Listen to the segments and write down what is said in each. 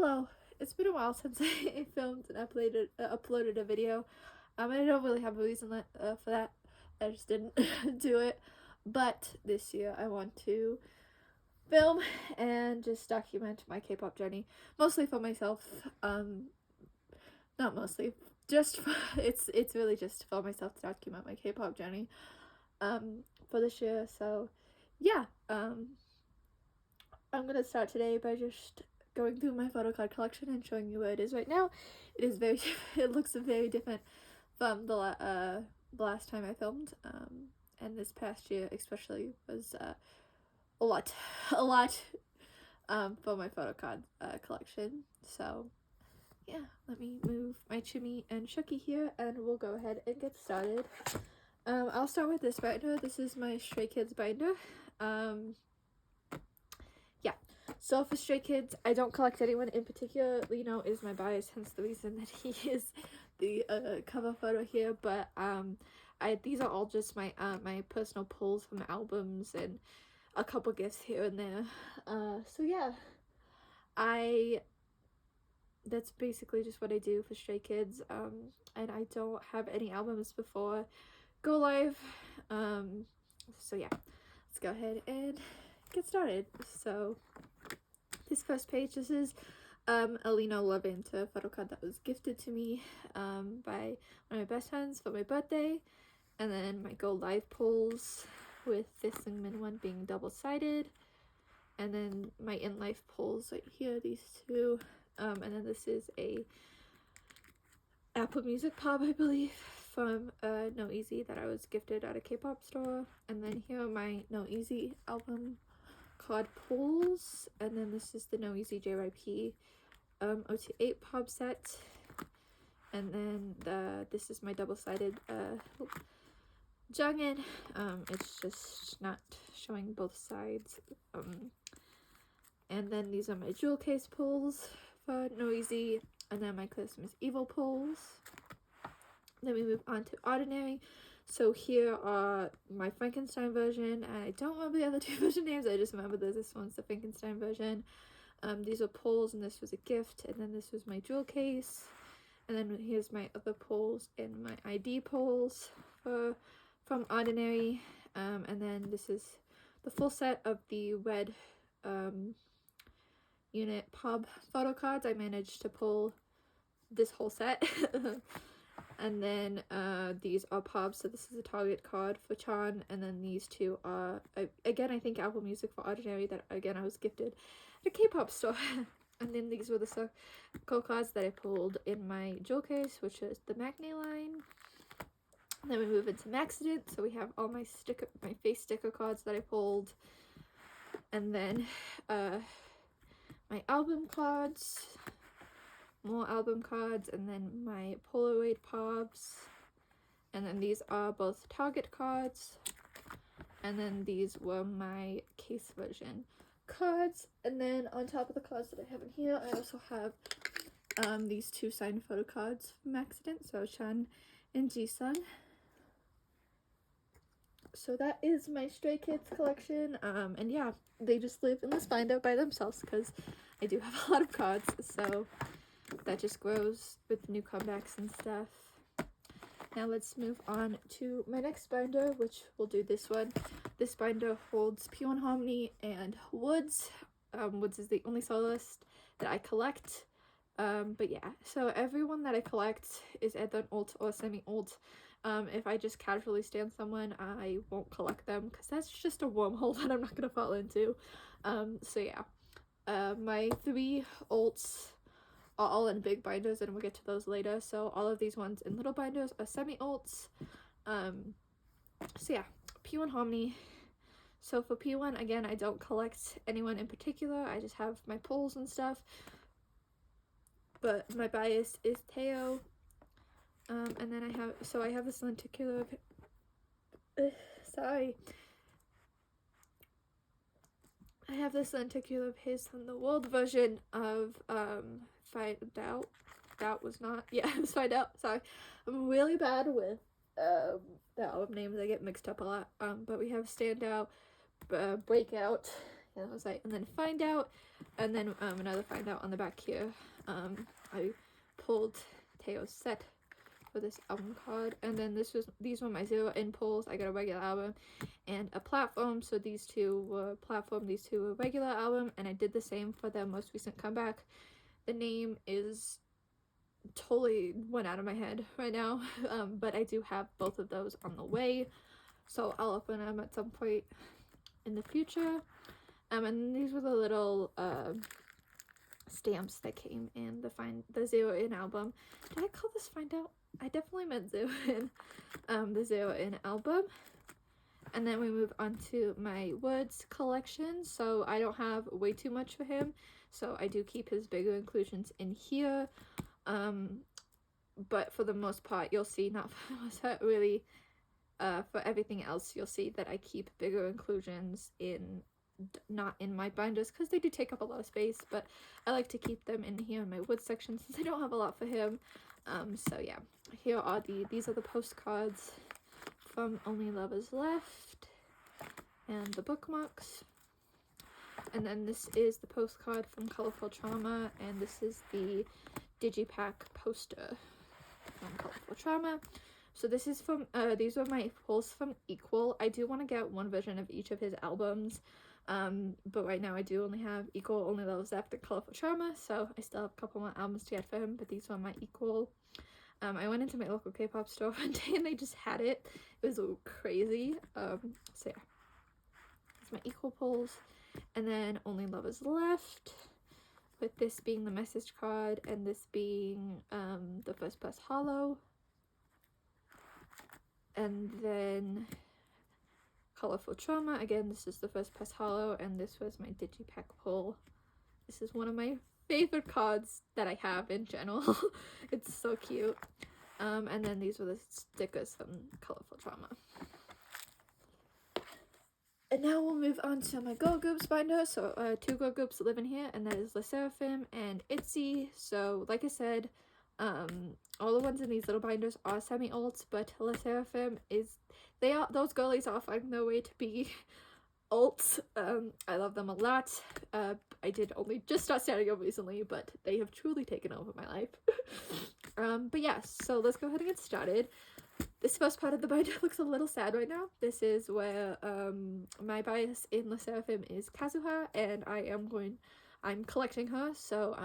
Hello. It's been a while since I filmed and uploaded a video. I don't really have a reason for that. I just didn't do it. But this year I want to film and just document my K-pop journey, mostly for myself. Not mostly, just for, it's really just for myself to document my K-pop journey. For this year. So, yeah. I'm gonna start today by just going through my photo card collection and showing you where it is right now. It is very it looks very different from the last time I filmed, and this past year especially was a lot for my photo card collection. So yeah, let me move my Chimmy and Shuki here and we'll go ahead and get started. I'll start with this binder. This is my Stray Kids binder. Yeah, so for Stray Kids, I don't collect anyone in particular. Lino is my bias, hence the reason that he is the cover photo here. But these are all just my my personal pulls from albums and a couple gifts here and there. So yeah, that's basically just what I do for Stray Kids. And I don't have any albums before Go Live. So yeah, let's go ahead and get started. So this first page, this is a Lino Love Enter photo card that was gifted to me by one of my best friends for my birthday. And then my Go Live pulls, with this Seungmin one being double-sided. And then my In Life pulls right here, these two. And then this is a Apple Music pop, I believe, from No Easy that I was gifted at a K-pop store. And then here are my No Easy album card pulls, and then this is the No Easy JYP OT8 pop set, and then this is my double-sided Jungin. It's just not showing both sides. And then these are my jewel case pulls for No Easy, and then my Christmas Evil pulls. Then we move on to Ordinary. So here are my Frankenstein version, and I don't remember the other two version names. I just remember that this one's the Frankenstein version. These are pulls, and this was a gift, and then this was my jewel case, and then here's my other pulls and my ID pulls from Ordinary, and then this is the full set of the red unit pub photo cards. I managed to pull this whole set. And then these are pubs, so this is a Target card for Chan, and then these two are, again, I think Apple Music for Ordinary that, again, I was gifted at a K-pop store. And then these were the circle cards that I pulled in my jewel case, which is the Maknae line. And then we move into Maxident, so we have all my face sticker cards that I pulled. And then my album cards. More album cards, and then my Polaroid pobs, and then these are both Target cards, and then these were my case version cards. And then on top of the cards that I have in here, I also have these two signed photo cards from Accident, so Chan and Jisung. So that is my Stray Kids collection, and yeah, they just live in this binder by themselves because I do have a lot of cards, so that just grows with new comebacks and stuff. Now let's move on to my next binder, which we'll do this one. This binder holds P1 Harmony and Woods. Woods is the only soloist that I collect. But yeah, so everyone that I collect is either an alt or semi-alt. If I just casually stand someone, I won't collect them because that's just a wormhole that I'm not gonna fall into. So yeah, my three alts are all in big binders, and we'll get to those later. So all of these ones in little binders are semi-alts. So yeah, P1 Harmony. So for P1, again, I don't collect anyone in particular. I just have my pulls and stuff. But my bias is Taeho. And then I have this lenticular I have this lenticular of his from the world version of Find Out. That was not, yeah, it was Find Out, sorry. I'm really bad with the album names, I get mixed up a lot. But we have Standout, Breakout, And I was like, and then Find Out, and then another Find Out on the back here. I pulled Teo's set for this album card, and then these were my Zero In pulls. I got a regular album and a platform, so these two were platform, these two were regular album, and I did the same for their most recent comeback. The name is totally went out of my head right now, but I do have both of those on the way, so I'll open them at some point in the future. And these were the little stamps that came in the Zero In album. Did I call this Find Out? I definitely meant Zero In. The Zero In album. And then we move on to my Woods collection. So I don't have way too much for him, so I do keep his bigger inclusions in here. But for the most part, you'll see, not for the most part, really, for everything else, you'll see that I keep bigger inclusions not in my binders, because they do take up a lot of space, but I like to keep them in here in my Wood section since I don't have a lot for him. So yeah, here are these are the postcards from Only Lovers Left and the bookmarks. And then this is the postcard from Colorful Trauma, and this is the Digipack poster from Colorful Trauma. So this is from, these are my pulls from Equal. I do want to get one version of each of his albums, but right now I do only have Equal, Only Lovers Left, and Colorful Trauma, so I still have a couple more albums to get for him, but these are my Equal. I went into my local K-pop store one day and they just had it. It was crazy. So yeah, that's my Equal pulls. And then Only Lovers Left, with this being the message card and this being the first press hollow. And then Colorful Trauma, again, this is the first press hollow, and this was my Digipack pull. This is one of my favorite cards that I have in general. It's so cute. And then these were the stickers from Colorful Trauma. And now we'll move on to my girl groups binder. So two girl groups live in here, and that is LE SSERAFIM and ITZY. So like I said, all the ones in these little binders are semi-alts, but LE SSERAFIM those girlies are finding their way to be alts. I love them a lot. I did only just start starting them recently, but they have truly taken over my life. But yeah, so let's go ahead and get started. This first part of the binder looks a little sad right now. This is where my bias in LE SSERAFIM is Kazuha, and I'm collecting her, so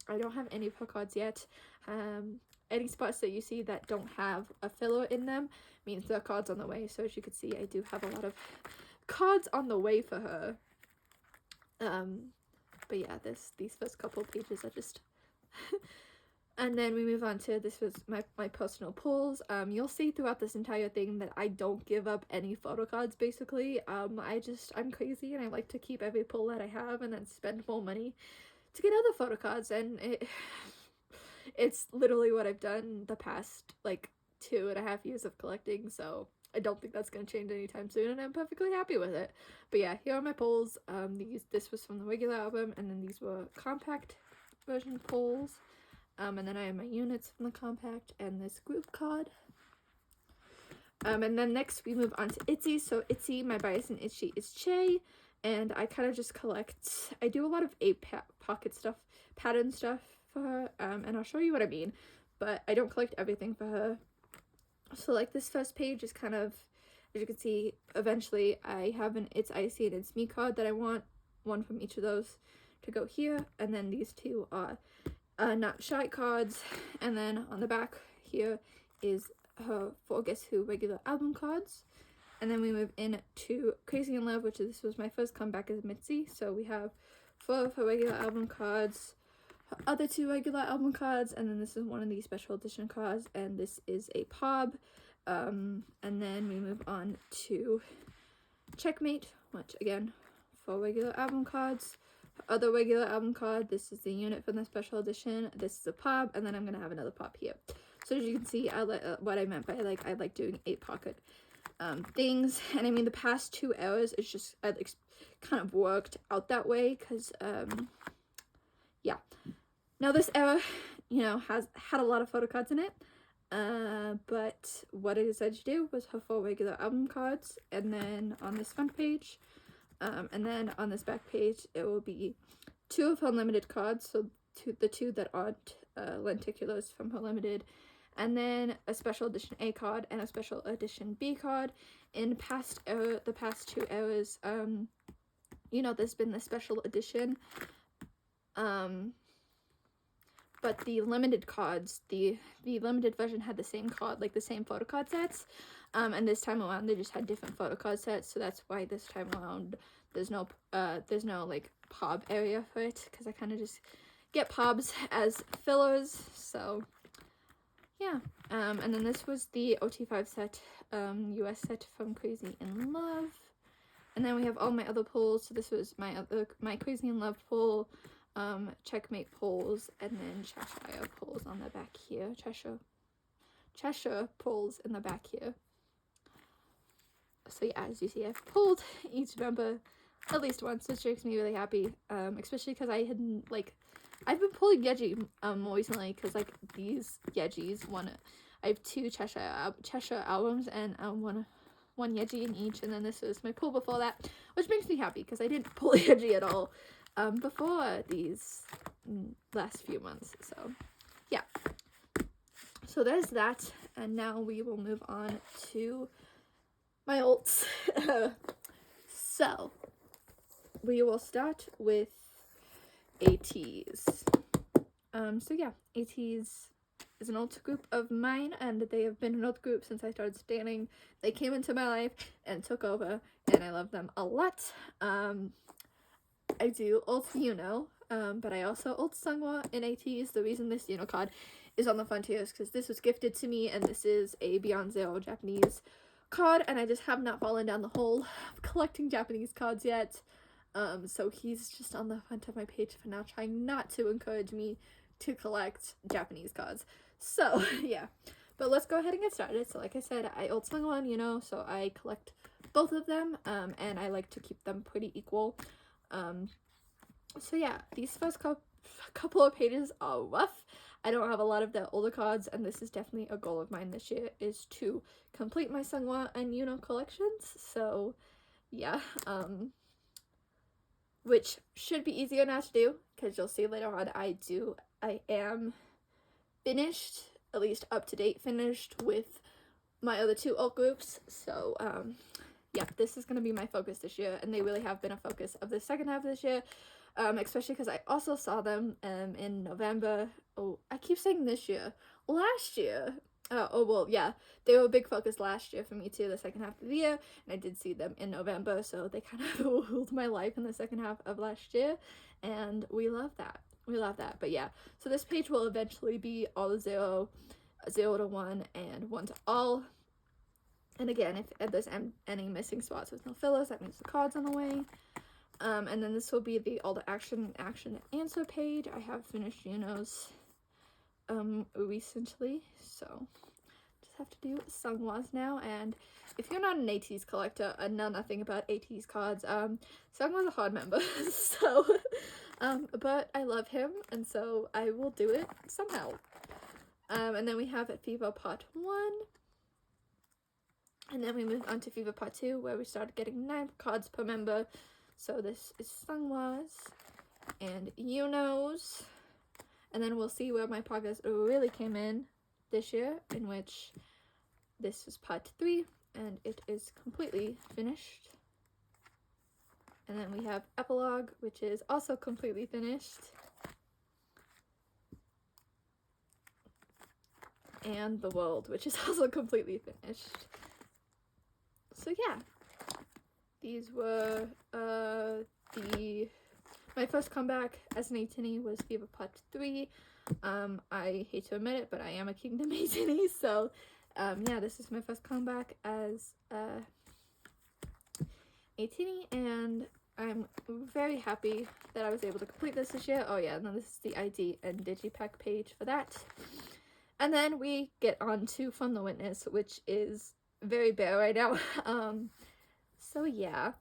I don't have any of her cards yet. Any spots that you see that don't have a filler in them means there are cards on the way. So as you can see, I do have a lot of cards on the way for her. But yeah, these first couple pages are just and then we move on to, this was my personal pulls. You'll see throughout this entire thing that I don't give up any photo cards, basically. I'm crazy and I like to keep every pull that I have and then spend more money to get other photo cards, and it's literally what I've done the past like 2.5 years of collecting, so I don't think that's going to change anytime soon, and I'm perfectly happy with it. But yeah, here are my pulls. This was from the regular album, and then these were compact version pulls. And then I have my units from the compact and this group card. And then next we move on to ITZY. So ITZY, my bias in ITZY is Che, and I kind of just collect, I do a lot of pocket stuff, pattern stuff for her, and I'll show you what I mean, but I don't collect everything for her. So like this first page is kind of, as you can see, eventually I have an It's Icy and It's Me card that I want one from each of those to go here, and then these two are Not Shy cards, and then on the back here is her For Guess Who regular album cards. And then we move into Crazy in Love, this was my first comeback as Mitzi. So we have 4 of her regular album cards, her other 2 regular album cards, and then this is one of these special edition cards, and this is a POB. And then we move on to Checkmate, which again, 4 regular album cards. Her other regular album card, this is the unit from the special edition, this is a POB, and then I'm gonna have another POB here. So as you can see, what I meant by I like doing 8 pocket things, and I mean the past 2 eras it's just kind of worked out that way, because yeah, now this era, you know, had a lot of photo cards in it, but what I decided to do was her 4 regular album cards, and then on this front page And then on this back page, it will be 2 of her limited cards, so the 2 that aren't lenticulars from her limited, and then a special edition A card and a special edition B card. In the past 2 eras, you know, there's been the special edition, but the limited cards, the limited version had the same card, like the same photo card sets, and this time around they just had different photo card sets, so that's why this time around there's no like POB area for it, because I kind of just get POBs as fillers. So yeah, and then this was the OT5 set, US set from Crazy in Love, and then we have all my other pulls. So this was my Crazy in Love pull, Checkmate pulls, and then Cheshire pulls on the back here. Cheshire pulls in the back here. So yeah, as you see, I've pulled each member at least once, which makes me really happy, especially because I've been pulling Yeji more recently, because like these Yejis, I have 2 Cheshire albums, and one Yeji in each, and then this was my pull before that, which makes me happy because I didn't pull Yeji at all before these last few months. So yeah, so there's that, and now we will move on to my ults. So we will start with ATEEZ. So yeah, ATEEZ is an alt group of mine, and they have been an alt group since I started standing. They came into my life and took over, and I love them a lot. I do ult Yuno, but I also ult Seonghwa in ATEEZ. The reason this Yuno card is on the front here is because this was gifted to me, and this is a Beyond Zero Japanese card, and I just have not fallen down the hole of collecting Japanese cards yet. So he's just on the front of my page for now, trying not to encourage me to collect Japanese cards. So yeah, but let's go ahead and get started. So like I said, I ult Seonghwa, so I collect both of them, and I like to keep them pretty equal. So yeah, these first couple of pages are rough. I don't have a lot of the older cards, and this is definitely a goal of mine this year, is to complete my Seonghwa and Yuno collections. So yeah, which should be easier now to do, because you'll see later on I am finished, at least up to date finished, with my other 2 alt groups. So yeah, this is going to be my focus this year, and they really have been a focus of the second half of this year, especially because I also saw them in November. Oh, I keep saying this year. Last year. Oh, well, yeah, they were a big focus last year for me too, the second half of the year, and I did see them in November, so they kind of ruled my life in the second half of last year, and we love that. But yeah, so this page will eventually be all 0 to 1, and 1 to all. And again, if there's any missing spots with no fillers, that means the card's on the way. And then this will be all the action and answer page. I have finished Yuno's recently, so just have to do Seonghwa's now. And if you're not an ATEEZ collector and know nothing about ATEEZ cards, Seonghwa's a hard member, so but I love him, and so I will do it somehow. And then we have Fever Part 1. And then we move on to Fever Part 2, where we started getting 9 cards per member. So this is Seonghwa's and Yuno's. And then we'll see where my progress really came in this year, in which this is Part 3, and it is completely finished. And then we have Epilogue, which is also completely finished. And The World, which is also completely finished. So yeah, these were my first comeback as an ATEEZ was Fever Part 3. I hate to admit it, but I am a Kingdom ATEEZ, so yeah, this is my first comeback as ATEEZ, and I'm very happy that I was able to complete this year. Oh yeah, and then this is the ID and Digipack page for that. And then we get on to From the Witness, which is very bare right now. So yeah,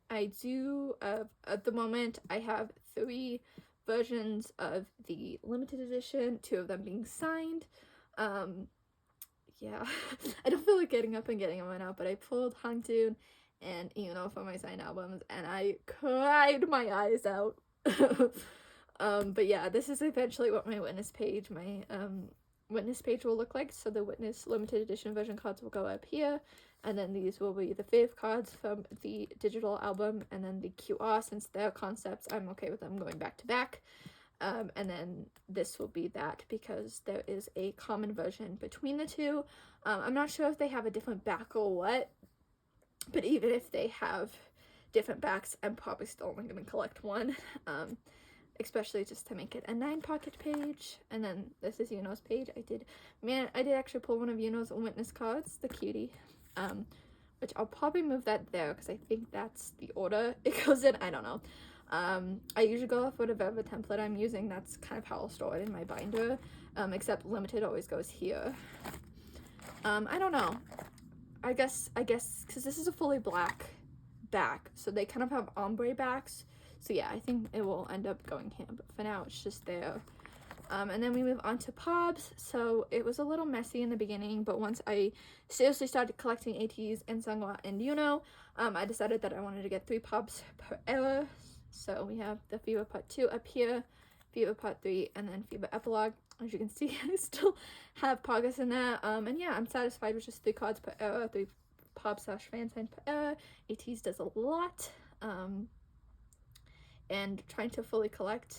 I do, at the moment, I have 3 versions of the limited edition, 2 of them being signed. Yeah, I don't feel like getting up and getting them right now, but I pulled Hangdoon and for my signed albums, and I cried my eyes out. But yeah, this is eventually what my witness page will look like. So the witness limited edition version cards will go up here, and then these will be the fave cards from the digital album, and then the QR, since they're concepts, I'm okay with them going back to back. And then this will be that, because there is a common version between the two. I'm not sure if they have a different back or what, but even if they have different backs, I'm probably still only going to collect one, especially just to make it a 9-pocket page. And then this is Yuno's page. I did actually pull one of Yuno's witness cards, the cutie, which I'll probably move that there because I think that's the order it goes in. I don't know. I usually go off whatever template I'm using. That's kind of how I'll store it in my binder, except limited always goes here. I don't know. I guess because this is a fully black back, so they kind of have ombre backs, so yeah, I think it will end up going here, but for now it's just there. And then we move on to Pobs. So it was a little messy in the beginning, but once I seriously started collecting ATEEZ and Seonghwa and Yuno, I decided that I wanted to get 3 Pobs per era. So we have the Fever Part 2 up here, Fever Part 3, and then Fever Epilogue. As you can see, I still have progress in that. And yeah, I'm satisfied with just 3 cards per era, 3 Pop/fan sign per era. ATEEZ does a lot. And trying to fully collect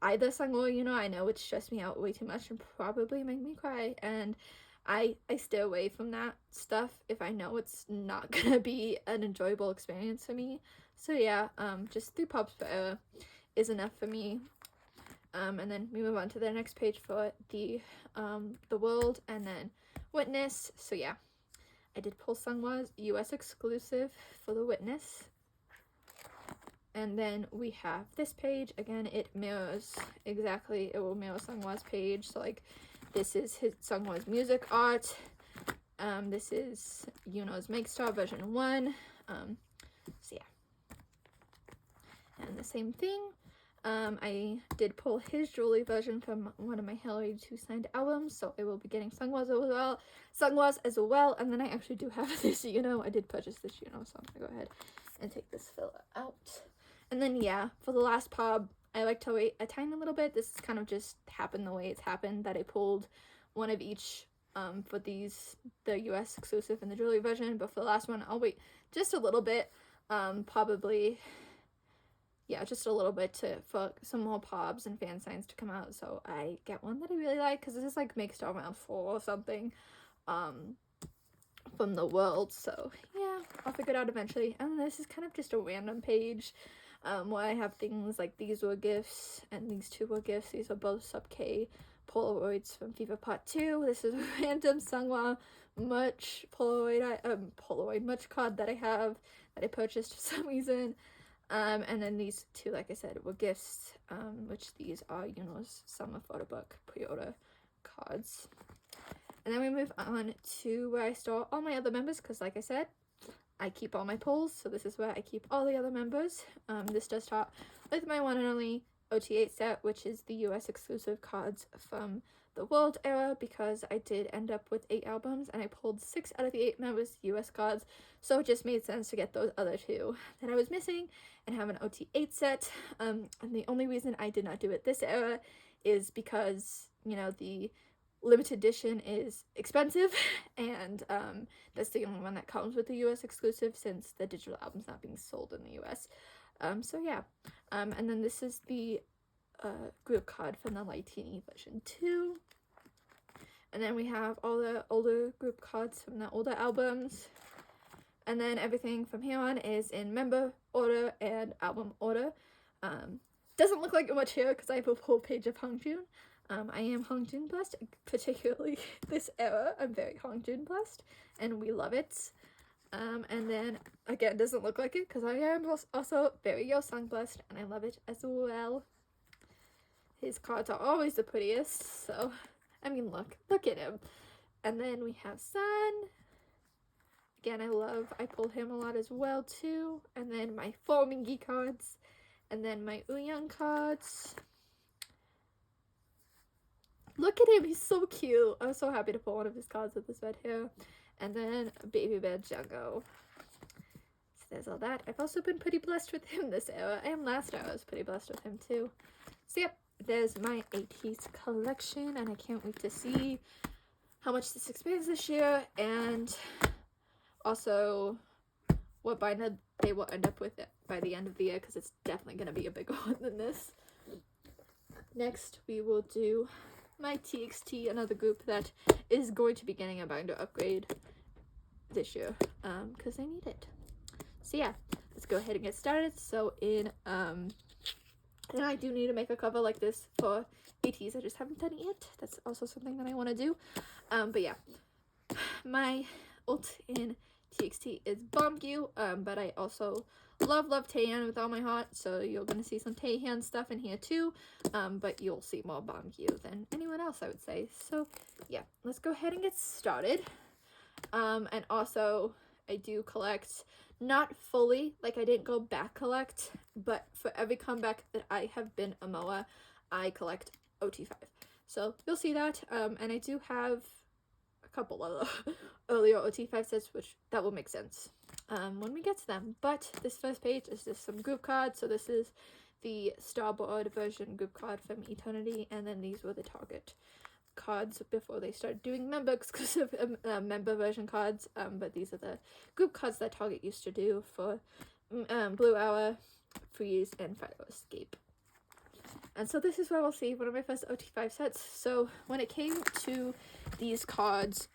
either Seonghwa, I know it stressed me out way too much and probably make me cry. And I stay away from that stuff if I know it's not gonna be an enjoyable experience for me. So yeah, just 3 Pops per era is enough for me. And then we move on to the next page for the world, and then witness. So yeah, I did pull Seonghwa's US exclusive for the witness. And then we have this page. Again, it mirrors exactly, it will mirror Seonghwa's page. So like, this is Seonghwa's music art. This is Yuno's Make Star version 1. So yeah. And the same thing. I did pull his Julie version from one of my Hillary 2 signed albums, so I will be getting Seonghwa's as well. And then I actually do have this I did purchase this so I'm gonna go ahead and take this filler out. And then yeah, for the last Pob, I like to wait a tiny little bit. This kind of just happened the way it's happened, that I pulled one of each for the US exclusive and the Julie version, but for the last one I'll wait just a little bit, probably just a little bit for some more Pobs and fan signs to come out, so I get one that I really like, because this is like Make Star round 4 or something from the world. So yeah, I'll figure it out eventually. And this is kind of just a random page where I have things like these were gifts and these 2 were gifts. These are both sub K Polaroids from Fever Part 2. This is a random Seonghwa merch Polaroid merch card that I have, that I purchased for some reason. And then these 2, like I said, were gifts, which these are Yuno's summer photo book pre-order cards. And then we move on to where I store all my other members, because like I said, I keep all my pulls, so this is where I keep all the other members. This does start with my one and only OT8 set, which is the US exclusive cards from the world era, because I did end up with 8 albums and I pulled 6 out of the 8 members US cards, so it just made sense to get those other 2 that I was missing and have an OT8 set. And the only reason I did not do it this era is because the limited edition is expensive, and that's the only one that comes with the US exclusive, since the digital album's not being sold in the US. So yeah, and then this is the group card from the Lightini version 2, and then we have all the older group cards from the older albums, and then everything from here on is in member order and album order. Doesn't look like much here because I have a whole page of Hongjoong. I am Hongjoong blessed, particularly this era. I'm very Hongjoong blessed, and we love it. And then, again, doesn't look like it because I am also very Yeosang blessed, and I love it as well. His cards are always the prettiest, so, I mean, look at him. And then we have Sun. Again, I pull him a lot as well, too. And then my 4 Mingi cards. And then my Wooyoung cards. Look at him, he's so cute. I was so happy to pull one of his cards with this red hair. And then Baby Bear Jungkook. there's all that. I've also been pretty blessed with him this era, and last era I was pretty blessed with him too. So yep, there's my 80s collection, and I can't wait to see how much this expands this year, and also what binder they will end up with by the end of the year, because it's definitely going to be a bigger one than this. Next, we will do my TXT, another group that is going to be getting a binder upgrade this year, because they need it. So yeah, let's go ahead and get started. So and I do need to make a cover like this for ATs. I just haven't done it yet. That's also something that I want to do. But yeah, my ult in TXT is Bombgu, but I also love Taehyun with all my heart, so you're gonna see some Taehyun stuff in here too, but you'll see more Bombgu than anyone else, I would say. So yeah, let's go ahead and get started. And also I do collect, not fully, like I didn't go back collect, but for every comeback that I have been a MOA, I collect OT5. So you'll see that, and I do have a couple of earlier OT5 sets, which that will make sense when we get to them. But this first page is just some group cards. So this is the Starboard version group card from Eternity, and then these were the Target cards before they started doing member exclusive member version cards, but these are the group cards that Target used to do for Blue Hour, Freeze, and Fire Escape. And so this is where we'll see one of my first OT5 sets. So when it came to these cards,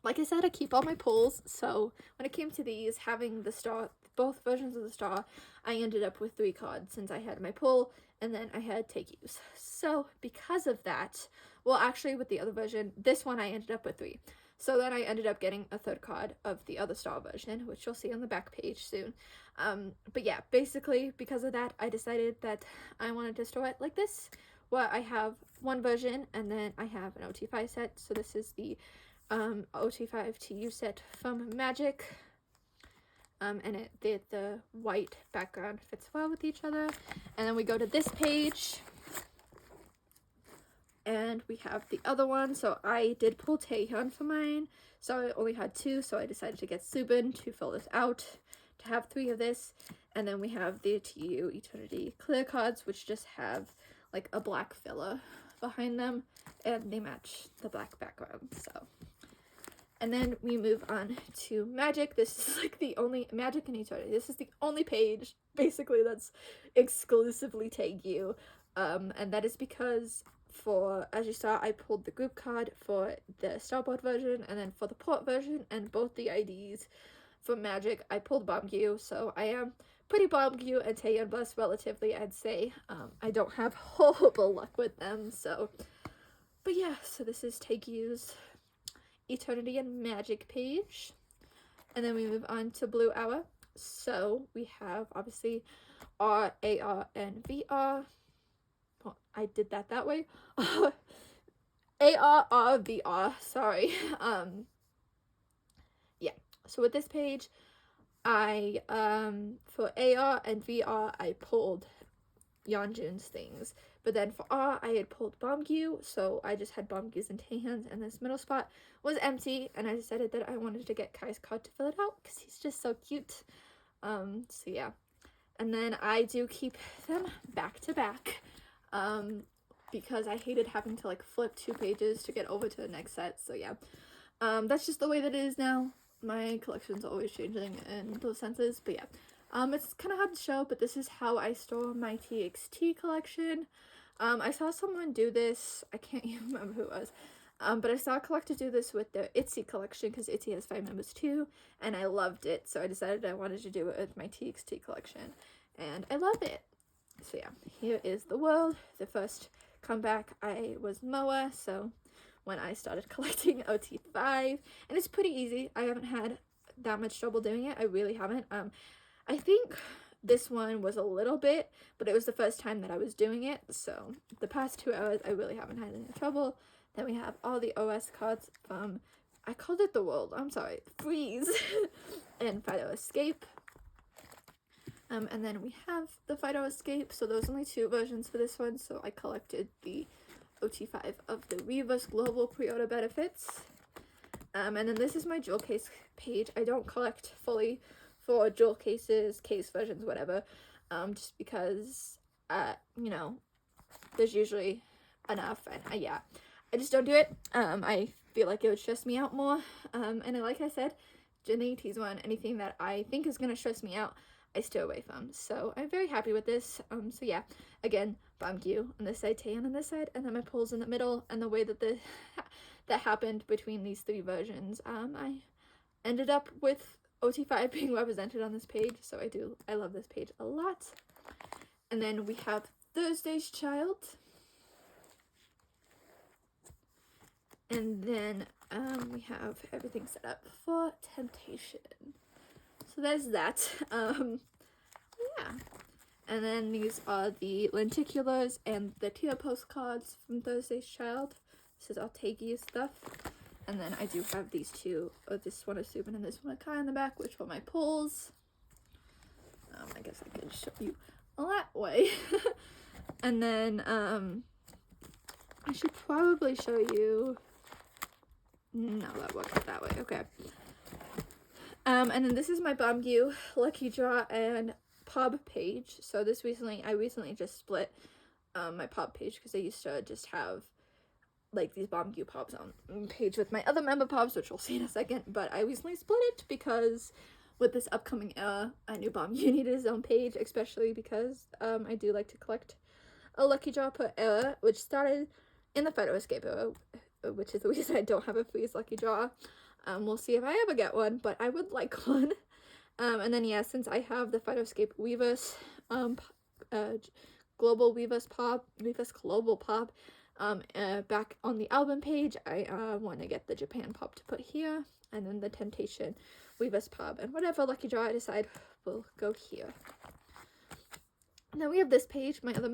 like I said, I keep all my pulls, so when it came to these, having the star, both versions of the star, I ended up with 3 cards since I had my pull, and then I had take use. So because of that, well, actually with the other version, this one I ended up with 3. So then I ended up getting a 3rd card of the other star version, which you'll see on the back page soon. But yeah, basically because of that, I decided that I wanted to store it like this, where I have one version and then I have an OT5 set. So this is the OT5 TU set from Magic, and the white background fits well with each other. And then we go to this page, and we have the other one. So I did pull Taehyun for mine, so I only had 2, so I decided to get Subin to fill this out, to have 3 of this. And then we have the TU Eternity clear cards, which just have like a black filler behind them, and they match the black background. So, and then we move on to Magic. This is like the only Magic and Eternity. This is the only page basically that's exclusively Taegu, and that is because for, as you saw, I pulled the group card for the Starboard version, and then for the port version and both the IDs for Magic, I pulled Bombgu. So I am pretty Bombgu and Taehyun blessed relatively, I'd say. I don't have horrible luck with them, so. But yeah, so this is Taegyu's Eternity and Magic page, and then we move on to Blue Hour. So we have obviously R, AR, and VR. Well, I did that way. AR, R, VR, sorry. Yeah, so with this page, I for AR and VR I pulled Yeonjun's things, but then for R I had pulled Bombgu, so I just had Bombgu's and Taehyun's, and this middle spot was empty, and I decided that I wanted to get Kai's card to fill it out because he's just so cute. So yeah, and then I do keep them back to back, because I hated having to like flip 2 pages to get over to the next set. So yeah, that's just the way that it is now. My collection's always changing in those senses, but yeah. It's kind of hard to show, but this is how I store my TXT collection. I saw someone do this, I can't even remember who it was, but I saw a collector do this with their ITZY collection, because ITZY has 5 members too, and I loved it, so I decided I wanted to do it with my TXT collection, and I love it. So yeah, here is the world. The first comeback I was MOA, so when I started collecting OT5, and it's pretty easy. I haven't had that much trouble doing it, I really haven't. I think this one was a little bit, but it was the first time that I was doing it, so the past 2 hours I really haven't had any trouble. Then we have all the OS cards from, I called it the world, I'm sorry, Freeze and Fido Escape. And then we have the Fido Escape, so there's only 2 versions for this one, so I collected the OT5 of the Reverse Global pre-order benefits. And then this is my jewel case page. I don't collect fully for jewel cases, case versions, whatever, just because, you know, there's usually enough, and yeah, I just don't do it. I feel like it would stress me out more, and like I said, Ginny T1, anything that I think is gonna stress me out, I stay away from. So I'm very happy with this. So yeah, again, Bamgyu on this side, Taeyeon on this side, and then my poles in the middle, and the way that that happened between these three versions, I ended up with OT5 being represented on this page, so I love this page a lot. And then we have Thursday's Child. And then we have everything set up for Temptation. So there's that. Yeah. And then these are the lenticulars and the tier postcards from Thursday's Child. This is all Taegyu stuff. And then I do have these two, this one is Subin and this one is Kai in the back, which are my pulls. I guess I can show you that way. And then I should probably show you. No, that wasn't that way. Okay. And then this is my Bamgyu Lucky Draw and Pub page. So I recently just split my Pub page because I used to just have like these Bamgyu Pubs on page with my other member Pubs, which we'll see in a second. But I recently split it because with this upcoming era, I knew Bamgyu needed his own page, especially because I do like to collect a Lucky Draw per era, which started in the Photo Escape era, which is the reason I don't have a Freeze Lucky Draw. We'll see if I ever get one, but I would like one. And then yeah, since I have the Phytoscape Weavers Global Weavers Global Pop back on the album page, I want to get the Japan Pop to put here, and then the Temptation Weavers Pop, and whatever Lucky Draw I decide will go here. And then we have this page, my other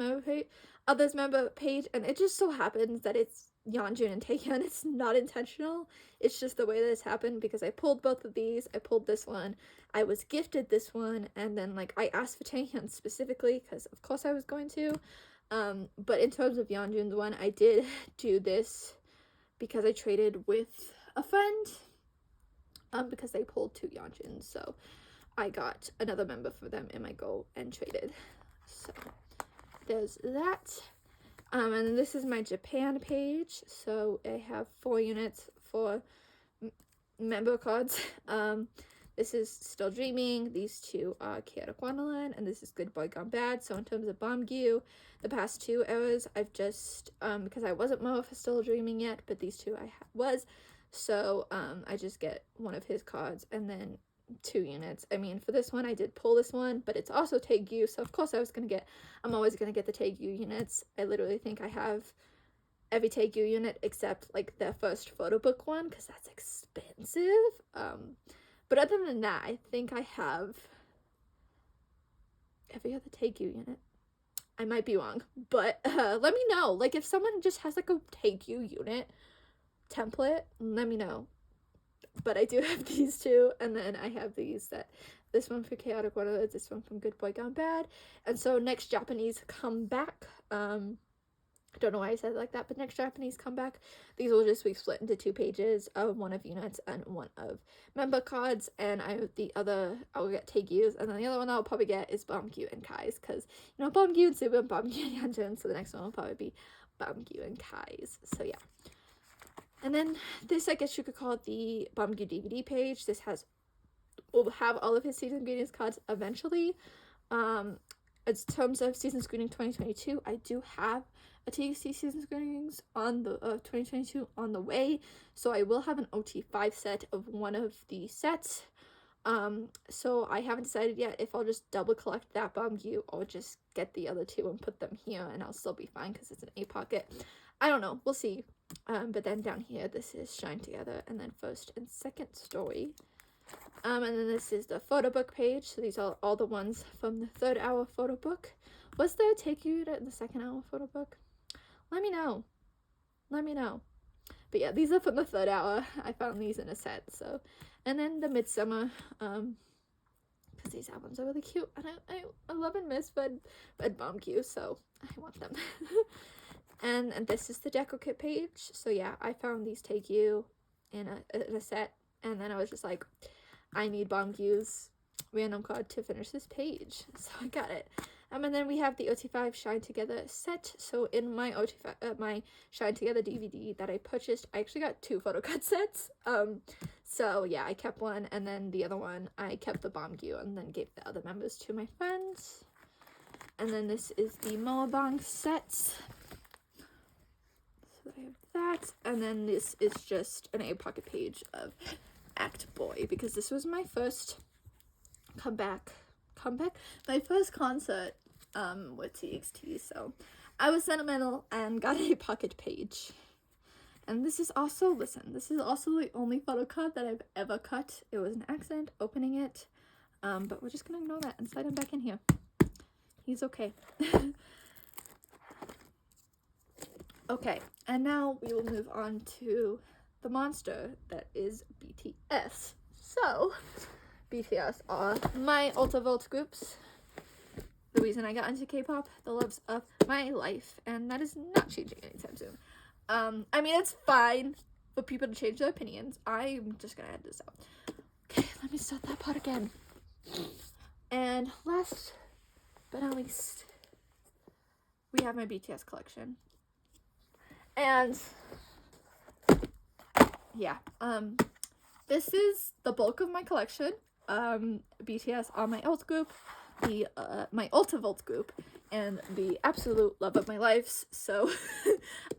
member page, and it just so happens that it's Yeonjun and Taeyeon. It's not intentional. It's just the way that it's happened because I pulled both of these. I pulled this one. I was gifted this one, and then like I asked for Taeyeon specifically because of course I was going to. But in terms of Yeonjun's one, I did do this because I traded with a friend. Because they pulled two Yeonjuns, so I got another member for them in my go and traded. So there's that. And this is my Japan page. So I have 4 units for member cards. This is Still Dreaming. These two are Chaotic Wonderland, and this is Good Boy Gone Bad. So in terms of Bamgyu, the past 2 eras, I've just, because I wasn't Moa for Still Dreaming yet, but these 2 I was. So I just get one of his cards and then 2 units. I mean, for this one, I did pull this one, but it's also Taegyu, so of course I'm always gonna get the Taegyu units. I literally think I have every Taegyu unit except like the first photo book one, because that's expensive. But other than that, I think I have every other Taegyu unit. I might be wrong, but let me know. Like, if someone just has like a Taegyu unit template, let me know. But I do have these 2, and then I have this one for Chaotic Wonderland, this one from Good Boy Gone Bad. And so next Japanese comeback, I don't know why I said it like that, but next Japanese comeback, these will just be split into 2 pages of one of units and one of member cards, and I'll get Taegyu's, and then the other one I'll probably get is Bamgyu and Kai's, because, you know, Bamgyu and Subin, Bamgyu and Yeonjun, so the next one will probably be Bamgyu and Kai's, so yeah. And then this, I guess you could call it the Bamgyu DVD page. This will have all of his season greetings cards eventually. In terms of season screening 2022, I do have a TXT season screenings on the 2022 on the way, so I will have an OT5 set of one of the sets. So I haven't decided yet if I'll just double collect that Bamgyu or just get the other 2 and put them here, and I'll still be fine because it's an A pocket. I don't know, we'll see. But then down here, this is Shine Together, and then first and second story. And then this is the photo book page. So these are all the ones from the 3rd hour photo book. Was there a Taegyu unit in the 2nd hour photo book? Let me know. But yeah, these are from the 3rd hour. I found these in a set. So, and then the Midsummer, because these albums are really cute, and I love and miss Red Bamgyu, so I want them. And this is the Deco Kit page. So yeah, I found these Taegyu in a set, and then I was just like, I need Bamgyu's random card to finish this page. So I got it. And then we have the OT5 Shine Together set. So in my OT5, my Shine Together DVD that I purchased, I actually got 2 photo card sets. So yeah, I kept one, and then the other one, I kept the bomb gear and then gave the other members to my friends. And then this is the Moabong set. So I have that. And then this is just an A pocket page of Act Boy, because this was my first comeback, my first concert with TXT, so I was sentimental and got a pocket page. And this is also the only photo card that I've ever cut. It was an accident opening it, but we're just gonna ignore that and slide him back in here. He's okay. Okay, and now we will move on to the monster that is BTS. So BTS are my ultra-volt groups, the reason I got into K-pop, the loves of my life, and that is not changing anytime soon. I mean, it's fine for people to change their opinions. I'm just gonna edit this out. Okay, let me start that part again. And last but not least, we have my BTS collection. And yeah, this is the bulk of my collection. BTS are my alt group, my ultra-volt group, and the absolute love of my life, so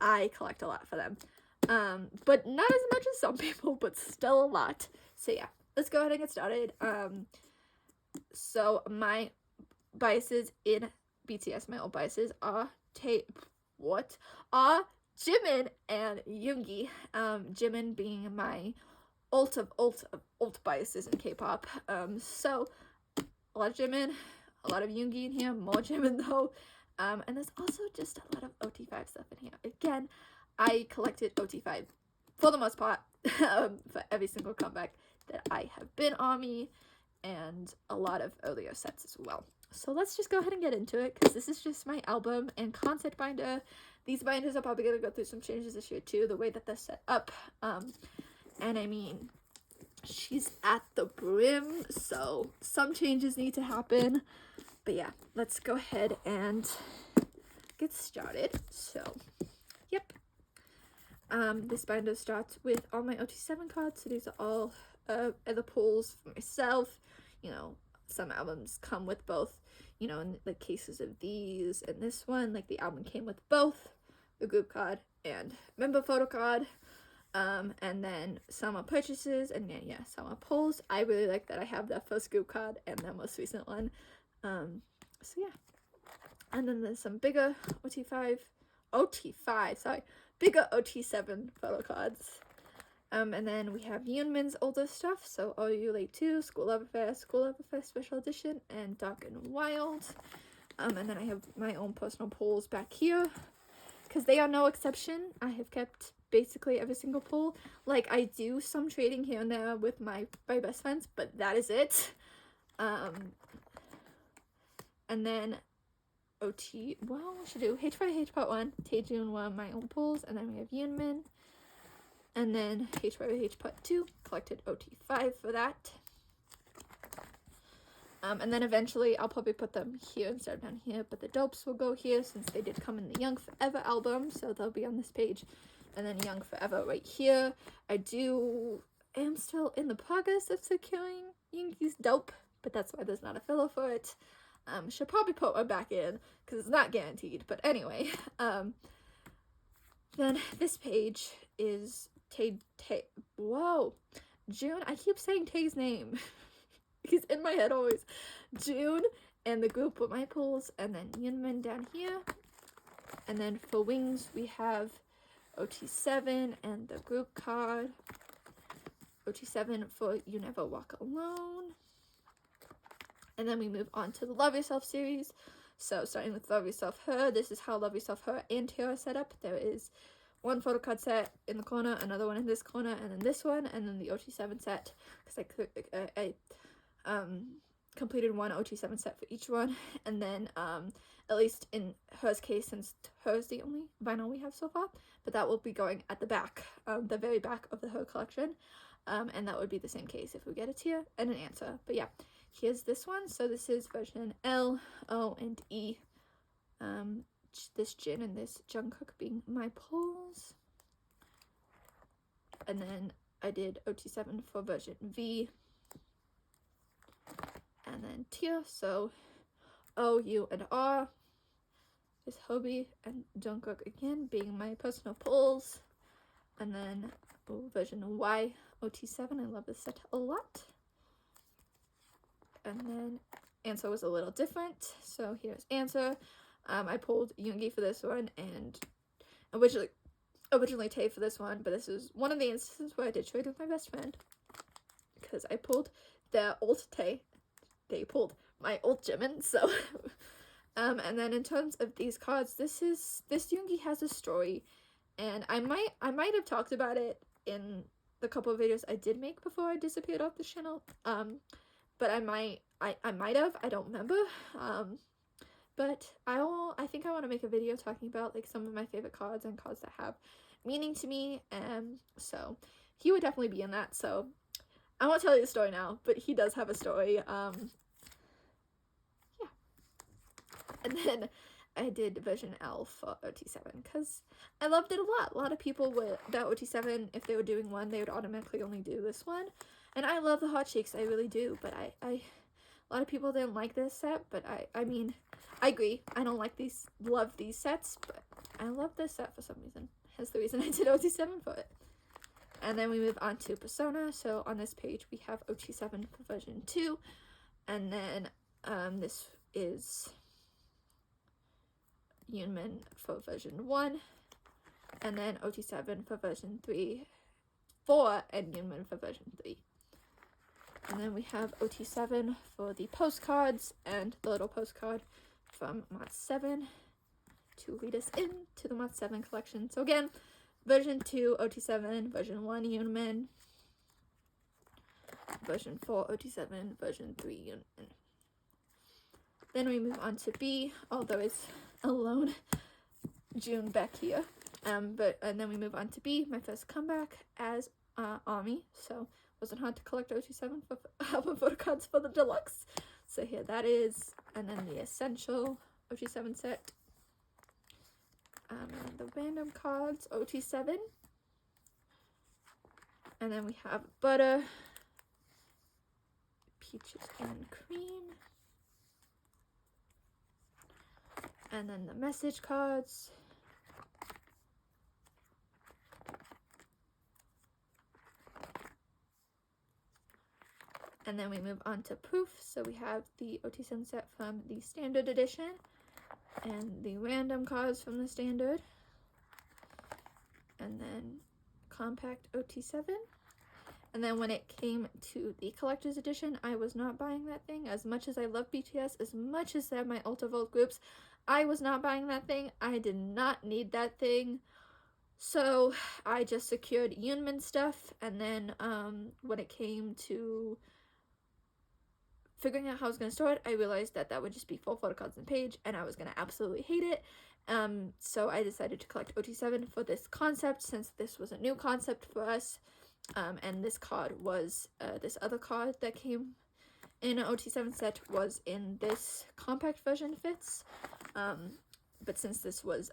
I collect a lot for them. But not as much as some people, but still a lot. So yeah, let's go ahead and get started. So my biases in BTS, my old biases are Jimin and Yoongi. Jimin being my ult biases in K-pop. So a lot of Jimin, a lot of Yoongi in here, more Jimin though. And there's also just a lot of OT5 stuff in here. Again, I collected OT5 for the most part for every single comeback that I have been ARMY, and a lot of earlier sets as well. So let's just go ahead and get into it, because this is just my album and concept binder. These binders are probably going to go through some changes this year too, the way that they're set up. And I mean, she's at the brim, so some changes need to happen. But yeah, let's go ahead and get started. So, yep. This binder starts with all my OT7 cards. So these are all other pulls for myself. You know, some albums come with both. You know, in the cases of these and this one, like the album came with both the group card and member photo card. And then some are purchases, and yeah, some are pulls. I really like that I have that first group card and the most recent one. So yeah. And then there's some bigger bigger OT7 photo cards. And then we have Yoonmin's older stuff, so Are You Late Too, School Love Affair Special Edition, and Dark and Wild. And then I have my own personal pulls back here, because they are no exception. I have kept basically every single pull. Like, I do some trading here and there with my best friends, but that is it. And then I should do H5H Part 1, Taejun 1, my own pulls, and then we have Yoonmin. And then H5H Part 2, collected OT5 for that. And then eventually I'll probably put them here instead of down here, but the dopes will go here since they did come in the Young Forever album, so they'll be on this page. And then Young Forever right here. I am still in the progress of securing Yoongi's dope, but that's why there's not a filler for it. Should probably put one back in, because it's not guaranteed, but anyway. Then this page is June. I keep saying Tae's name. He's in my head always. June and the group with my pulls, and then Yoonmin down here. And then for Wings, we have OT7 and the group card. OT7 for You Never Walk Alone. And then we move on to the Love Yourself series. So starting with Love Yourself Her, this is how Love Yourself Her and Tear are set up. There is one photo card set in the corner, another one in this corner, and then this one, and then the OT7 set, because I completed one OT7 set for each one. And then at least in Her's case, since Her's the only vinyl we have so far, but that will be going at the back, the very back of the Her collection. And that would be the same case if we get a Tear and an Answer. But yeah, here's this one. So this is version L, O, and E. This Jin and this Jungkook being my pulls. And then I did OT7 for version V. And then Tia, so O, U, and R is Hobi and Jungkook again being my personal pulls. And then version Y, OT7, I love this set a lot. And then Answer was a little different, so here's Answer. I pulled Yoongi for this one, and originally Tae for this one, but this is one of the instances where I did trade with my best friend, because I pulled their old Tae, they pulled my old Jimin, so and then in terms of these cards, this Yoongi has a story, and I might have talked about it in the couple of videos I did make before I disappeared off the channel, but I might have, I don't remember, but I think I want to make a video talking about like some of my favorite cards and cards that have meaning to me, and so he would definitely be in that. So I won't tell you the story now, but he does have a story. Yeah. And then I did version L for OT7 because I loved it a lot. A lot of people with that OT7, if they were doing one, they would automatically only do this one. And I love the Hot Shakes, I really do, but a lot of people didn't like this set, but I mean, I agree. I don't love these sets, but I love this set for some reason. That's the reason I did OT7 for it. And then we move on to Persona. So on this page, we have OT7 for version 2. And then this is Yoonmin for version 1. And then OT7 for version 4, and Yoonmin for version 3. And then we have OT7 for the postcards and the little postcard from Mod 7 to lead us into the Mod 7 collection. So again, version 2 OT7, version 1 Yoonmin, version 4 OT7, version 3 Yoonmin. Then we move on to B, although it's alone June back here. And then we move on to B, my first comeback as Ami. So wasn't hard to collect OT7 for album photo cards for the deluxe. So here that is, and then the essential OT7 set. And the random cards, OT7. And then we have Butter, Peaches and Cream. And then the message cards. And then we move on to Proof. So we have the OT7 set from the standard edition and the random cards from the standard. And then compact OT7. And then when it came to the collector's edition, I was not buying that thing. As much as I love BTS, as much as they have my Ultra Volt groups, I was not buying that thing. I did not need that thing. So I just secured Yoonmin stuff. And then when it came to figuring out how I was going to store it, I realized that would just be full photo cards and page, and I was going to absolutely hate it. So I decided to collect OT7 for this concept, since this was a new concept for us. And this card was, this other card that came in an OT7 set was in this compact version fits. But since this was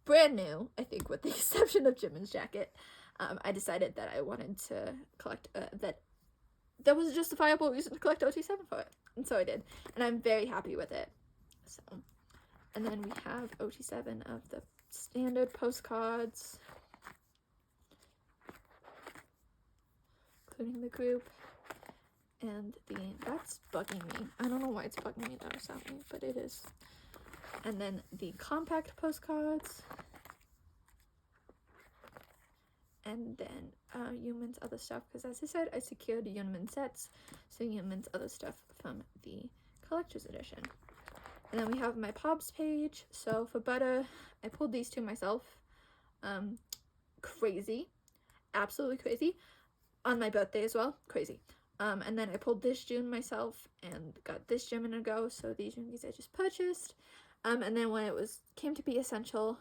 brand new, I think with the exception of Jimin's jacket, I decided that I wanted to collect, that there was a justifiable reason to collect OT7 for it. And so I did. And I'm very happy with it. So, and then we have OT7 of the standard postcards, including the group. And that's bugging me. I don't know why it's bugging me that it's not me, but it is. And then the compact postcards. And then Yoonmin's other stuff, because as I said, I secured Yoonmin sets, so Yoonmin's other stuff from the collector's edition. And then we have my Pobs page. So for Butter, I pulled these two myself. Crazy. Absolutely crazy. On my birthday as well. Crazy. And then I pulled this June myself and got this Jimin a go. So these Yoongis I just purchased. And then when it came to B Essential,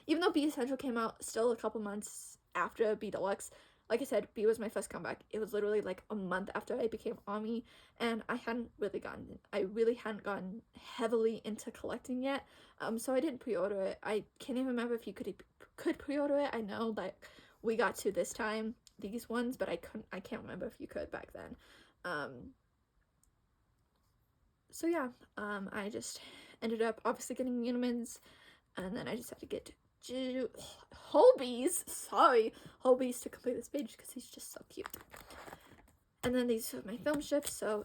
even though B Essential came out still a couple months after B Deluxe, like I said, B was my first comeback. It was literally like a month after I became Army, and I really hadn't gotten heavily into collecting yet. So I didn't pre-order it. I can't even remember if you could pre-order it. I know like we got to this time these ones, but I can't remember if you could back then. So yeah, I just ended up obviously getting Unimans, and then I just had to get Holbees to complete this page because he's just so cute. And then these are my film ships. So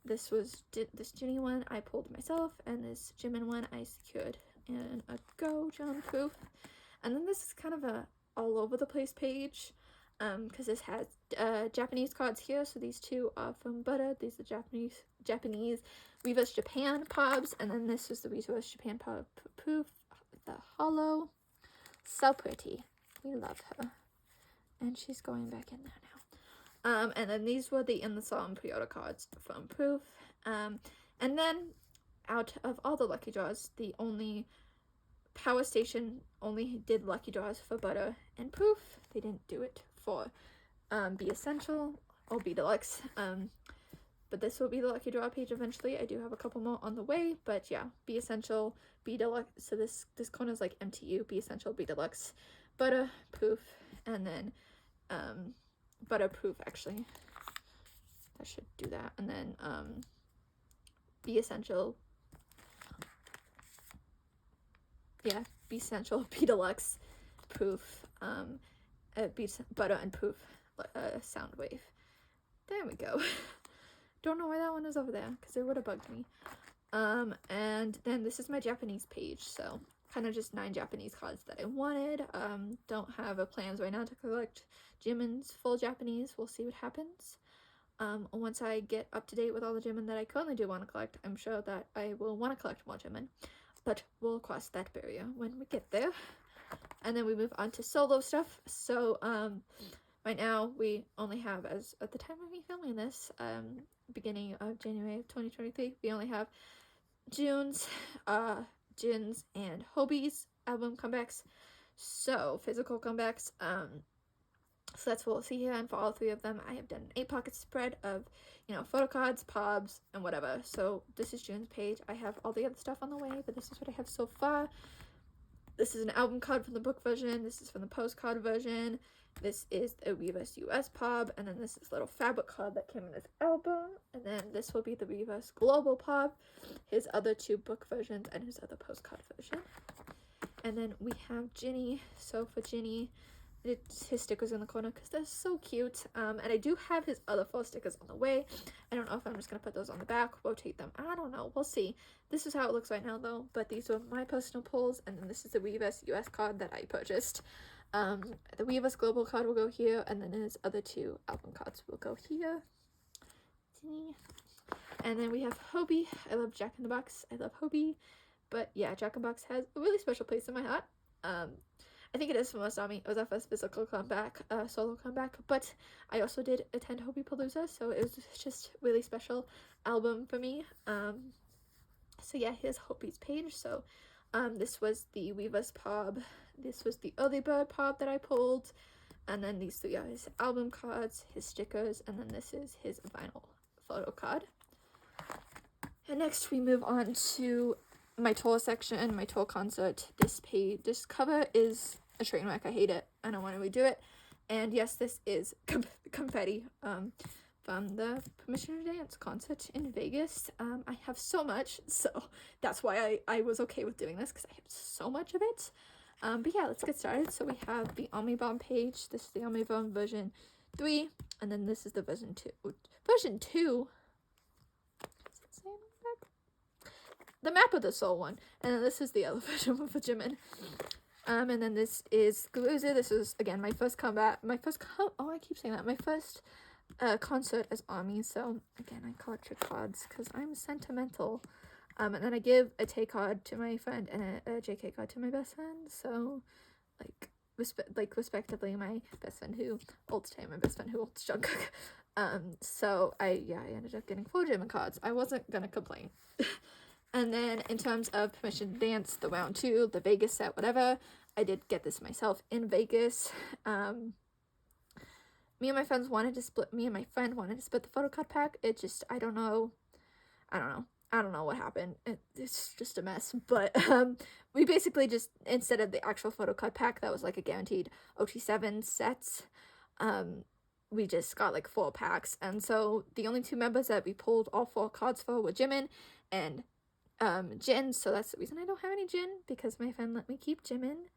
this was this Ginny one I pulled myself, and this Jimin one I secured in a Go John proof. And then this is kind of a all over the place page, because this has Japanese cards here. So these two are from Butter. These are Japanese Reverse Japan Pobs, and then this is the Reverse Japan Pob proof, the Hollow. So pretty. We love her. And she's going back in there now. And then these were the In the Song pre-order cards from Proof. And then out of all the lucky draws, the only Power Station only did lucky draws for Butter and Proof. They didn't do it for B Essential or B Deluxe. But this will be the lucky draw page eventually. I do have a couple more on the way, but yeah, B Essential, B Deluxe. So this corner is like MTU, B Essential, B Deluxe, Butter, Proof, and then Butter, Proof actually. I should do that. And then B Essential. Yeah, B Essential, B Deluxe, Proof, Butter and Proof, Soundwave. There we go. Don't know why that one is over there, because it would have bugged me. And then this is my Japanese page, so kind of just 9 Japanese cards that I wanted. Don't have plans right now to collect Jimin's full Japanese. We'll see what happens. Once I get up to date with all the Jimin that I currently do want to collect, I'm sure that I will want to collect more Jimin. But we'll cross that barrier when we get there. And then we move on to solo stuff. So, right now, we only have, as at the time of me filming this, beginning of January of 2023, we only have June's, Jin's, and Hobie's album comebacks. So, physical comebacks. So that's what we'll see here. And for all 3 of them, I have done an 8-pocket spread of, photo cards, pobs, and whatever. So this is June's page. I have all the other stuff on the way, but this is what I have so far. This is an album card from the book version. This is from the postcard version. This is the Reverse US Pob, and then this is a little fabric card that came in this album, and then this will be the Reverse Global Pob, his other 2 book versions, and his other postcard version. And then we have Ginny. So for Ginny, his stickers in the corner because they're so cute. And I do have his other 4 stickers on the way. I don't know if I'm just going to put those on the back, rotate them. I don't know. We'll see. This is how it looks right now, though. But these are my personal pulls, and then this is the Reverse US card that I purchased. The Reverse Global card will go here, and then his other 2 album cards will go here. And then we have Hobie. I love Jack in the Box. I love Hobie. But yeah, Jack in the Box has a really special place in my heart. I think it is for most Army. It was our first physical comeback, solo comeback, but I also did attend Hobie Palooza, so it was just really special album for me. So yeah, here's Hobie's page. So this was the Reverse Pob, this was the Early Bird Pob that I pulled, and then these 3 are his album cards, his stickers, and then this is his vinyl photo card. And next we move on to my tour section, my tour concert. This cover is a train wreck. I hate it. I don't want to redo it. And yes, this is confetti from the Permission to Dance concert in Vegas. I have so much, so that's why I was okay with doing this, because I have so much of it. But yeah, let's get started. So we have the Army Bomb page. This is the Army Bomb version 3, and then this is the version 2. Version 2? Does it say on the back? The Map of the Soul one. And then this is the other version with Jimin. And then this is Galuza. This is, again, my first combat. I keep saying that. My first concert as Army. So, again, I collected cards because I'm sentimental. And then I give a Tay card to my friend and a JK card to my best friend. So, respectively, my best friend who holds Tay and my best friend who holds Jungkook. So, I ended up getting 4 Jimin cards. I wasn't gonna complain. And then in terms of Permission to Dance, the round 2, the Vegas set, whatever, I did get this myself in Vegas. me and my friend wanted to split the photo card pack. It just, I don't know what happened. It's just a mess. But we basically just, instead of the actual photo card pack that was like a guaranteed OT7 sets, we just got like 4 packs. And so the only 2 members that we pulled all 4 cards for were Jimin and Jin. So that's the reason I don't have any Jin, because my friend let me keep Jimin.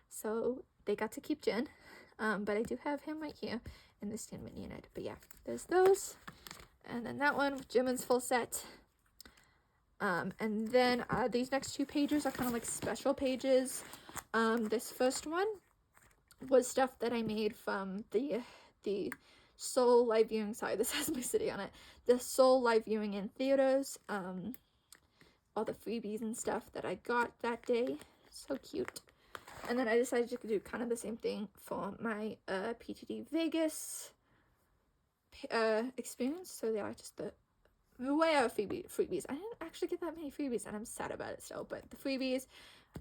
So they got to keep Jin. But I do have him right here in the Stan Mini unit. But yeah, there's those. And then that one with Jimin's full set. And then these next 2 pages are kind of like special pages. This first one was stuff that I made from the Seoul live viewing. Sorry, this has my city on it. The Seoul live viewing in theaters. All the freebies and stuff that I got that day. So cute. And then I decided to do kind of the same thing for my PTD Vegas experience. So they are just the way out of freebies. I didn't actually get that many freebies, and I'm sad about it still. But the freebies,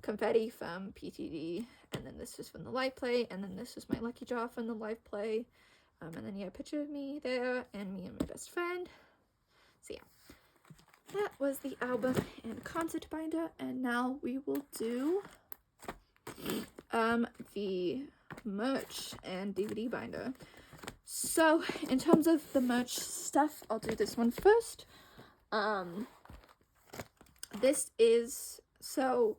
confetti from PTD, and then this was from the live play, and then this was my lucky draw from the live play. And then you have a picture of me there, and me and my best friend. So yeah, that was the album and concert binder, and now we will do the merch and DVD binder. So in terms of the merch stuff, I'll do this one first. This is, so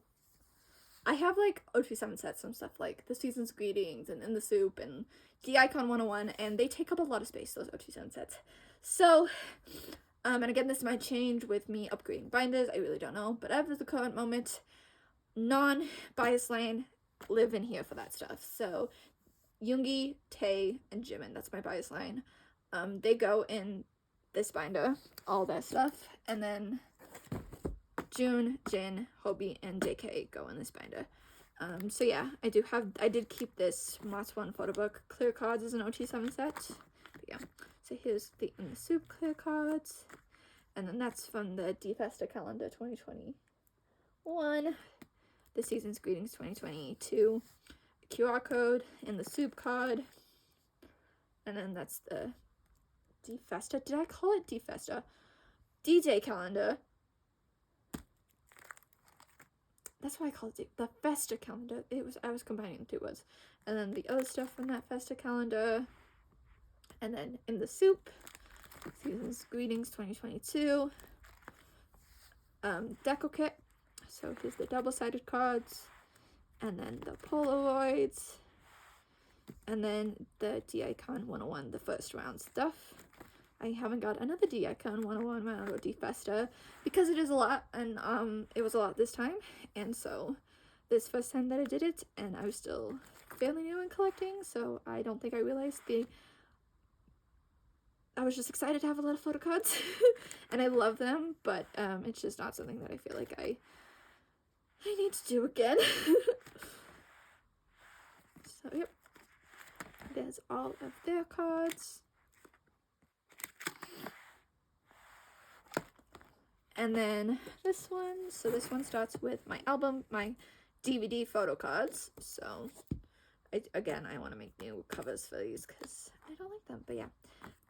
I have like OT7 sets and stuff like The Season's Greetings and In the Soup and D-Icon 101, and they take up a lot of space, those OT7 sets. So, and again, this might change with me upgrading binders, I really don't know, but as of the current moment, non-bias lane live in here for that stuff. So Yoongi, Tae, and Jimin, that's my bias line. They go in this binder, all that stuff. And then June, Jin, Hobie, and JK go in this binder. So yeah, I did keep this Mats 1 photo book clear cards as an OT7 set. But yeah, so here's the In the Soup clear cards. And then that's from the D-Festa calendar 2021. The Season's Greetings 2022. QR code in the Soup card, and then that's the D-Festa. Did I call it D-Festa? DJ calendar. That's why I called it the Festa calendar. I was combining 2 words. And then the other stuff from that Festa calendar, and then in the Soup, Season's Greetings 2022. Deco kit. So here's the double-sided cards. And then the Polaroids, and then the D-Icon 101, the first round stuff. I haven't got another D-Icon 101 round or D-Festa because it is a lot, and it was a lot this time, and so this first time that I did it, and I was still fairly new in collecting, so I don't think I realized I was just excited to have a lot of photo cards, and I love them, but it's just not something that I feel like I need to do again. So, yep. There's all of their cards. And then this one. So this one starts with my album, my DVD photo cards. So, I want to make new covers for these because I don't like them. But yeah.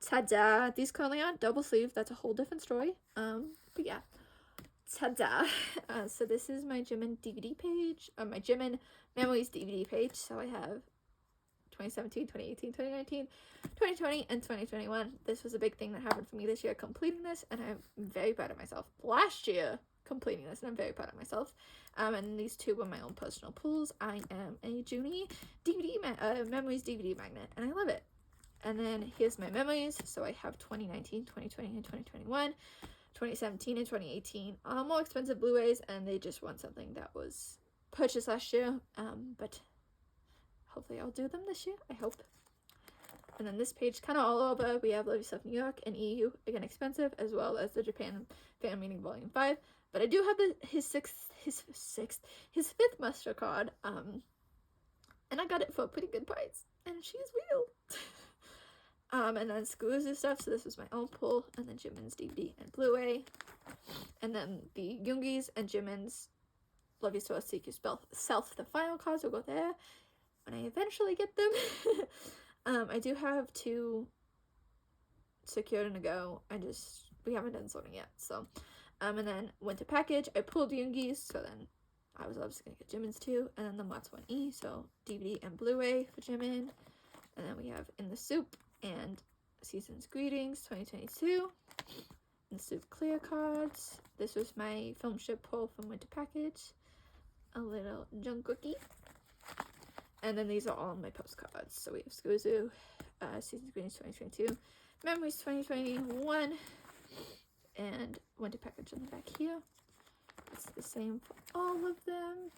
Ta-da! These currently aren't double sleeve. That's a whole different story. But yeah. Ta-da! So this is my Jimin DVD page, my Jimin Memories DVD page. So I have 2017, 2018, 2019, 2020, and 2021. This was a big thing that happened for me this year, completing this, and I'm very proud of myself. Last year, completing this, and I'm very proud of myself. And these 2 were my own personal pulls. I am a Junie Memories DVD magnet, and I love it. And then here's my memories. So I have 2019, 2020, and 2021. 2017 and 2018 are more expensive Blu-rays, and they just want something that was purchased last year, but hopefully I'll do them this year, I hope. And then this page, kind of all over, we have Love Yourself New York and EU, again expensive, as well as the Japan Fan Meeting Volume 5, but I do have his fifth Master card, and I got it for a pretty good price, and she's real. And then Scoozy stuff, so this was my own pull, and then Jimin's DVD and Blu-ray, and then the Yoongi's and Jimin's Love Yourself, Seek Yourself, the final cards will go there when I eventually get them. I do have 2 secured and to go. We haven't done sorting yet, so. And then winter package, I pulled Yoongi's, so then I was obviously gonna get Jimin's too, and then the Mats 1E, so DVD and Blu-ray for Jimin. And then we have In the Soup and Season's Greetings 2022. In the Soup clear cards. This was my film strip pull from winter package. A little Jungkookie. And then these are all my postcards. So we have Skuzu, Season's Greetings 2022, Memories 2021, and winter package on the back here. It's the same for all of them.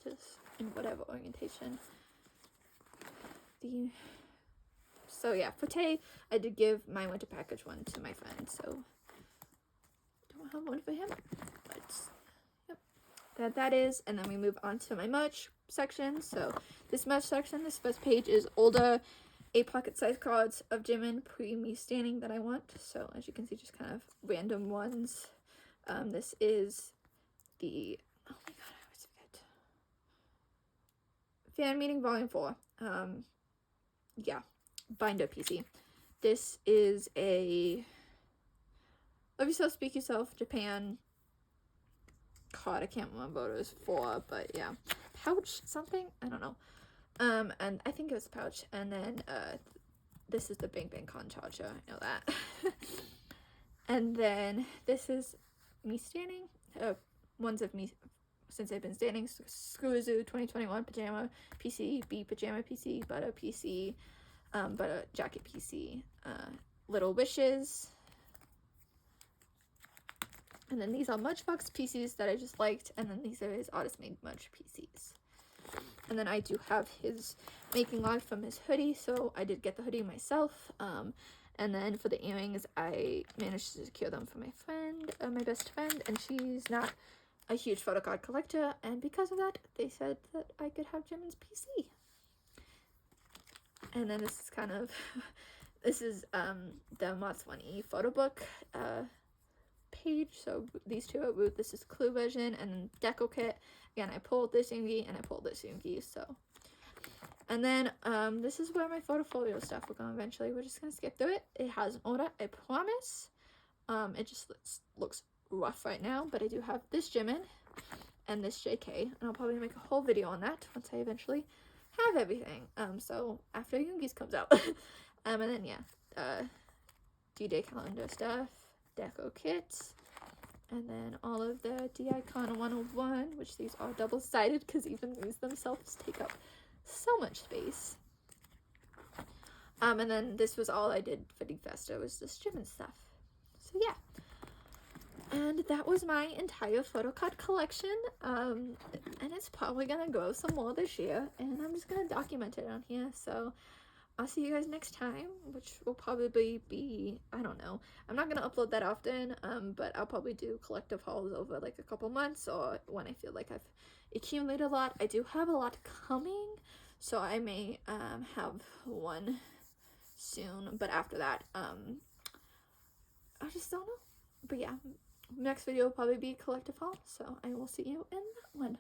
Just in whatever orientation. So yeah, for Tay, I did give my winter package one to my friend, so don't have one for him. But yep, that is, and then we move on to my merch section. So this merch section, this first page is older 8 pocket size cards of Jimin pre-me standing that I want. So as you can see, just kind of random ones. This is the, oh my god, I always forget. Fan Meeting Volume 4. Yeah, binder PC. This is a Love Yourself, Speak Yourself, Japan card. I can't remember what it was for, but yeah. Pouch something? I don't know. And I think it was pouch. And then this is the Bang Bang Con Charger. I know that. And then this is me standing. Ones of me since I've been standing. Skuzu 2021 Pajama PC, B Pajama PC, Butter PC, Butter Jacket PC, Little Wishes. And then these are Merchbox PCs that I just liked. And then these are his artist made merch PCs. And then I do have his making log from his hoodie, so I did get the hoodie myself. And then for the earrings, I managed to secure them for my friend, my best friend, and she's not a huge photo card collector, and because of that, they said that I could have Jimin's PC. And then this is kind of, this is the Mats 1E photo book page. So these two are root. This is Clue version, and then Deco Kit. Again, I pulled this Yoongi and I pulled this Yoongi, so. And then this is where my photofolio stuff will go eventually. We're just gonna skip through it. It has an order, I promise. It just looks rough right now, but I do have this Jimin and this JK, and I'll probably make a whole video on that once I eventually have everything. So after Yoongi's comes out. And then yeah, D-Day calendar stuff, Deco kits, and then all of the D-Icon 101, which these are double-sided because even these themselves take up so much space. And then this was all I did for DFesta, was this Jimin stuff. So yeah. And that was my entire photo card collection. And it's probably gonna grow some more this year, and I'm just gonna document it on here. So I'll see you guys next time, which will probably be, I don't know. I'm not gonna upload that often, but I'll probably do collective hauls over like a couple months, or when I feel like I've accumulated a lot. I do have a lot coming, so I may have one soon, but after that, I just don't know. But yeah, next video will probably be collective haul, so I will see you in that one.